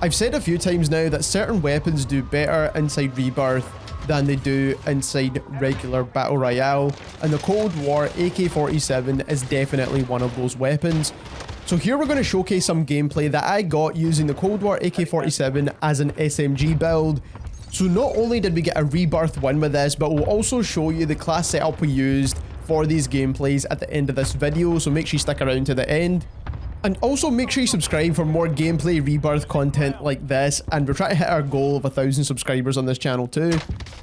I've said a few times now that certain weapons do better inside Rebirth than they do inside regular Battle Royale, and the Cold War AK47 is definitely one of those weapons. So here we're going to showcase some gameplay that I got using the Cold War AK47 as an SMG build. So not only did we get a Rebirth win with this, but we'll also show you the class setup we used for these gameplays at the end of this video, so make sure you stick around to the end. And also make sure you subscribe for more gameplay Rebirth content like this, and we're trying to hit our goal of 1,000 subscribers on this channel too.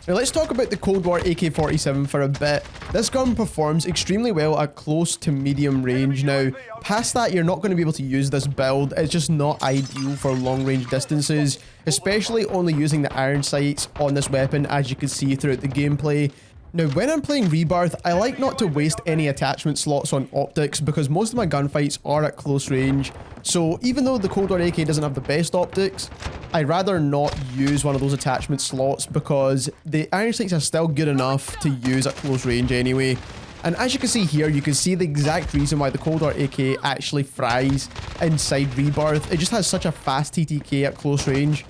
Now let's talk about the Cold War AK47 for a bit. This gun performs extremely well at close to medium range. Now, past that you're not going to be able to use this build. It's just not ideal for long range distances, especially only using the iron sights on this weapon, as you can see throughout the gameplay. Now, when I'm playing Rebirth, I like not to waste any attachment slots on optics because most of my gunfights are at close range. So even though the Cold War AK doesn't have the best optics, I'd rather not use one of those attachment slots because the iron sights are still good enough to use at close range anyway. And as you can see here, you can see the exact reason why the Cold War AK actually fries inside Rebirth. It just has such a fast TTK at close range.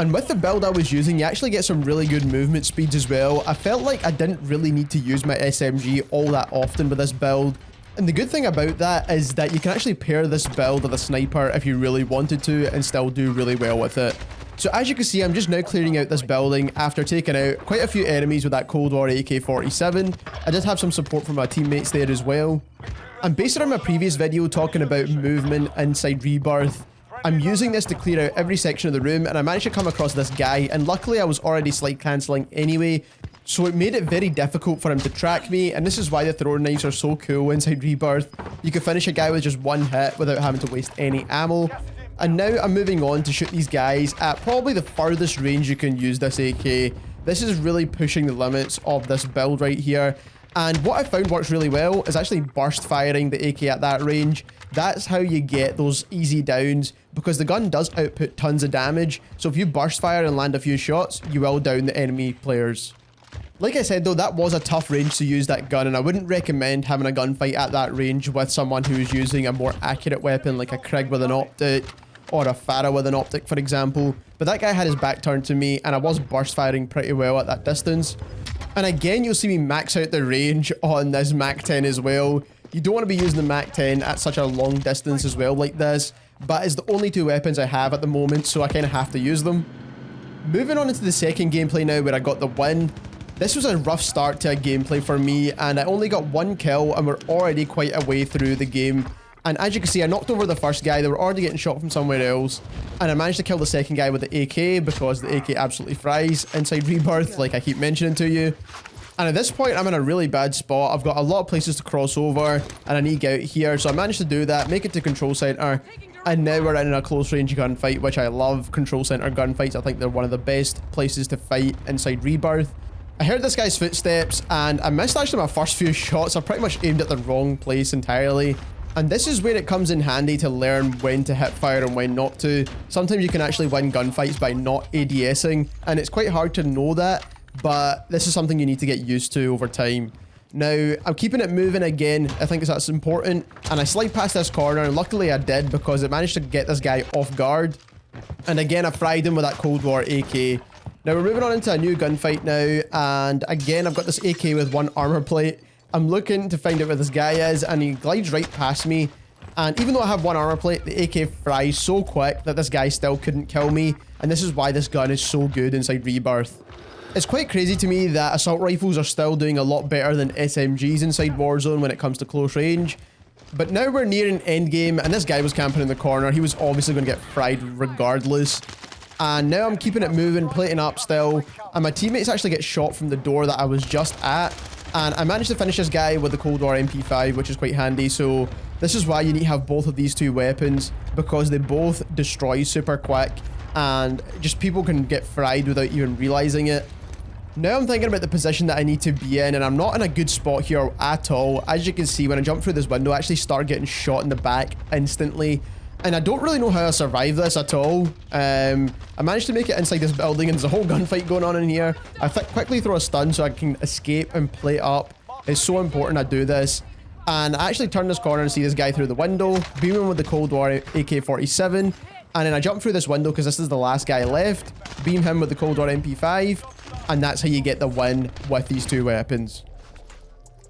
And with the build I was using, you actually get some really good movement speeds as well. I felt like I didn't really need to use my SMG all that often with this build. And the good thing about that is that you can actually pair this build with a sniper if you really wanted to and still do really well with it. So as you can see, I'm just now clearing out this building after taking out quite a few enemies with that Cold War AK-47. I did have some support from my teammates there as well. And based on my previous video talking about movement inside Rebirth, I'm using this to clear out every section of the room, and I managed to come across this guy, and luckily I was already slide cancelling anyway, so it made it very difficult for him to track me, and this is why the throwing knives are so cool inside Rebirth. You can finish a guy with just one hit without having to waste any ammo. And now I'm moving on to shoot these guys at probably the furthest range you can use this AK. This is really pushing the limits of this build right here. And what I found works really well is actually burst firing the AK at that range. That's how you get those easy downs, because the gun does output tons of damage. So if you burst fire and land a few shots, you will down the enemy players. Like I said though, that was a tough range to use that gun, and I wouldn't recommend having a gunfight at that range with someone who's using a more accurate weapon like a Krig with an optic or a Farah with an optic, for example. But that guy had his back turned to me, and I was burst firing pretty well at that distance. And again, you'll see me max out the range on this MAC-10 as well. You don't want to be using the MAC-10 at such a long distance as well like this, but it's the only two weapons I have at the moment, so I kind of have to use them. Moving on into the second gameplay now, where I got the win. This was a rough start to a gameplay for me, and I only got one kill, and we're already quite a way through the game. And as you can see, I knocked over the first guy. They were already getting shot from somewhere else, and I managed to kill the second guy with the AK because the AK absolutely fries inside Rebirth, like I keep mentioning to you. And at this point, I'm in a really bad spot. I've got a lot of places to cross over, and I need to get out here. So I managed to do that, make it to Control Center, and now we're in a close range gunfight, which I love. Control Center gunfights, I think they're one of the best places to fight inside Rebirth. I heard this guy's footsteps, and I missed actually my first few shots. I pretty much aimed at the wrong place entirely. And this is where it comes in handy to learn when to hip fire and when not to. Sometimes you can actually win gunfights by not ADSing, and it's quite hard to know that, but this is something you need to get used to over time. Now, I'm keeping it moving again. I think that's important, and I slide past this corner, and luckily I did because it managed to get this guy off guard. And again, I fried him with that Cold War AK. Now, we're moving on into a new gunfight now, and again, I've got this AK with one armor plate. I'm looking to find out where this guy is, and he glides right past me. And even though I have one armor plate, the AK fries so quick that this guy still couldn't kill me. And this is why this gun is so good inside Rebirth. It's quite crazy to me that assault rifles are still doing a lot better than SMGs inside Warzone when it comes to close range. But now we're nearing endgame, and this guy was camping in the corner. He was obviously going to get fried regardless. And now I'm keeping it moving, plating up still. And my teammates actually get shot from the door that I was just at. And I managed to finish this guy with the Cold War Mp5, which is quite handy. So this is why you need to have both of these two weapons, because they both destroy super quick, and just people can get fried without even realizing it. Now I'm thinking about the position that I need to be in, and I'm not in a good spot here at all. As you can see, when I jump through this window, I actually start getting shot in the back instantly. And I don't really know how I survived this at all. I managed to make it inside this building, and there's a whole gunfight going on in here. I quickly throw a stun so I can escape and play up. It's so important I do this. And I actually turn this corner and see this guy through the window, beaming with the Cold War AK-47. And then I jump through this window because this is the last guy left, beam him with the Cold War MP5, and that's how you get the win with these two weapons.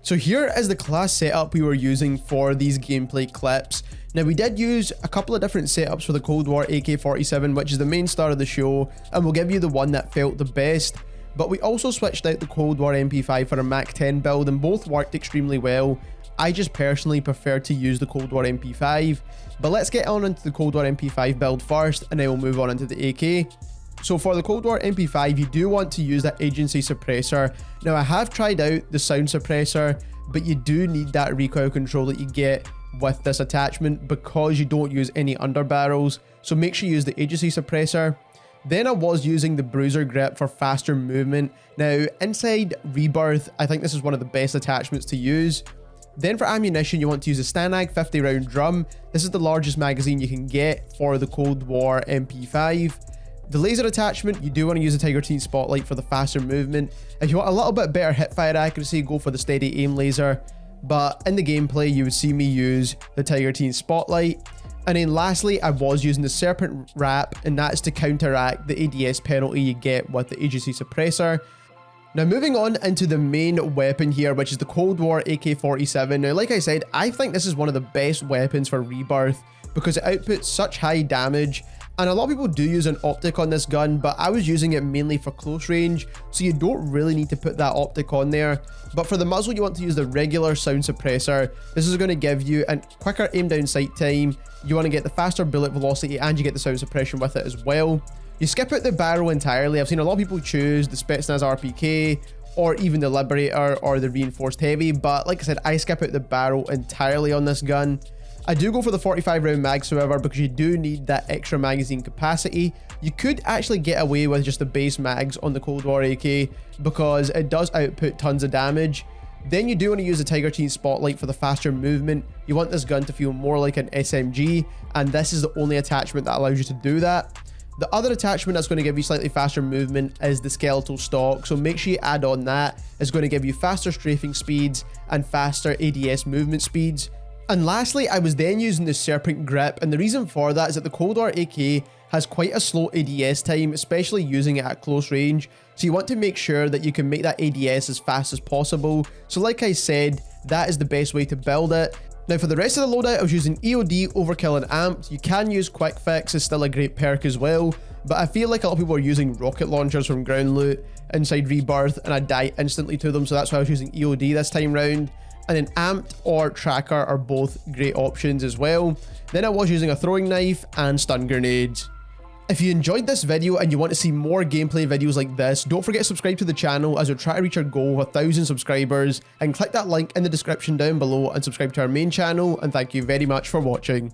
So here is the class setup we were using for these gameplay clips. Now we did use a couple of different setups for the Cold War AK47, which is the main star of the show, and we'll give you the one that felt the best. But we also switched out the Cold War MP5 for a MAC-10 build, and both worked extremely well. I just personally prefer to use the Cold War MP5. But let's get on into the Cold War MP5 build first, and then we'll move on into the AK. So for the Cold War MP5, you do want to use that agency suppressor. Now I have tried out the sound suppressor, but you do need that recoil control that you get with this attachment because you don't use any underbarrels. So make sure you use the agency suppressor. Then I was using the bruiser grip for faster movement. Now inside Rebirth, I think this is one of the best attachments to use. Then for ammunition, you want to use a Stanag 50 round drum. This is the largest magazine you can get for the Cold War MP5. The laser attachment, you do want to use a Tiger Team Spotlight for the faster movement. If you want a little bit better hip fire accuracy, go for the steady aim laser. But in the gameplay, you would see me use the Tiger Team Spotlight. And then lastly, I was using the Serpent Grip, and that's to counteract the ADS penalty you get with the agency suppressor. Now moving on into the main weapon here, which is the Cold War AK47. Now like I said, I think this is one of the best weapons for Rebirth because it outputs such high damage, and a lot of people do use an optic on this gun, but I was using it mainly for close range, so you don't really need to put that optic on there. But for the muzzle, you want to use the regular sound suppressor. This is going to give you a quicker aim down sight time, you want to get the faster bullet velocity, and you get the sound suppression with it as well. You skip out the barrel entirely. I've seen a lot of people choose the Spetsnaz RPK or even the Liberator or the Reinforced Heavy, but like I said, I skip out the barrel entirely on this gun. I do go for the 45 round mags, however, because you do need that extra magazine capacity. You could actually get away with just the base mags on the Cold War AK because it does output tons of damage. Then you do want to use the Tiger Team Spotlight for the faster movement. You want this gun to feel more like an SMG, and this is the only attachment that allows you to do that. The other attachment that's going to give you slightly faster movement is the skeletal stock, so make sure you add on that. It's going to give you faster strafing speeds and faster ADS movement speeds. And lastly, I was then using the Serpent Grip, and the reason for that is that the Cold War AK has quite a slow ADS time, especially using it at close range. So you want to make sure that you can make that ADS as fast as possible. So like I said, that is the best way to build it. Now for the rest of the loadout, I was using EOD, Overkill and Amped. You can use Quick Fix, is still a great perk as well, but I feel like a lot of people are using rocket launchers from ground loot inside Rebirth, and I die instantly to them, so that's why I was using EOD this time round. And then Amped or Tracker are both great options as well. Then I was using a throwing knife and stun grenades. If you enjoyed this video and you want to see more gameplay videos like this, don't forget to subscribe to the channel as we try to reach our goal of 1,000 subscribers, and click that link in the description down below and subscribe to our main channel, and thank you very much for watching.